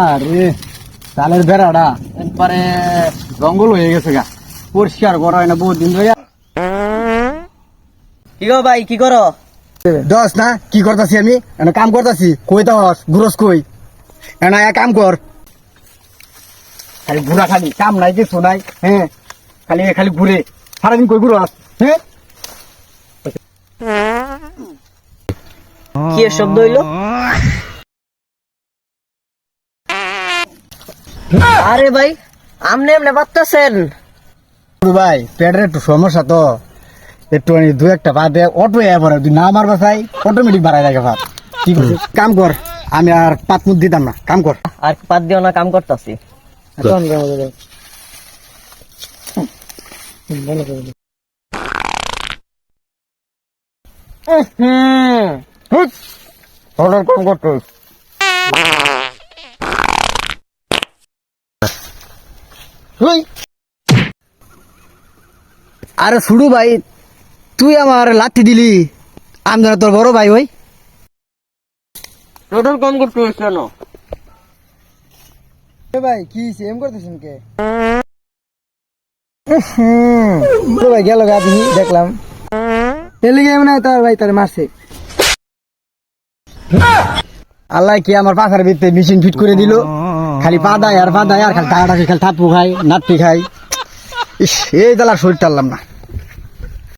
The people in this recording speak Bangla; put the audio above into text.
আরে চালের বেড়াটা একবারে জঙ্গল হয়ে গেছে গা, পরিষ্কার করা হয় না বহুত দিন ধরে। কি গো ভাই, কি করো? দশ না কি করতেছি আমি এনে কাম করতেছি, কই দশ গুরস কই এনা এক কাম কর। খালি ঘুরা, খালি কাম নাই কিছু নাই। হ্যাঁ খালি খালি ঘুরে সারাদিন কই ঘুরো? হ্যাঁ কি এর শব্দ হইলো? আরে ভাই, আমনে এমনে বাত্তাছেন? ভাই পেটের একটু সমস্যা তো, একটু দু একটা বাদে অটো এবার না আমার বাসায় অটোমেটিক বাড়াই রাখে ভাত। ঠিক আছে কাম কর, আমি আর পাত মুখ দিতাম না, কাম কর। আর পাত দিও না, কাম করতাছি। কাম করতো আরে শুরু ভাই, তুই আমার লাথি দিলি, আমি জানা তোর বড় ভাই ভাই। টোটাল কাম করতে কেন ভাই কি সেম করতেছেন কে? ভাই গেল গা আপনি দেখলাম এলিগে মনে হয় তার ভাই তার মারছে। আল্লাহ কি আমার পাখার ভিতরে মেশিন ফিট করে দিল, খালি পা দেয় আর খালি টাকাটা খালি থাপু খাই নাট্টি খাই। এই দালার শরীর টানলাম না।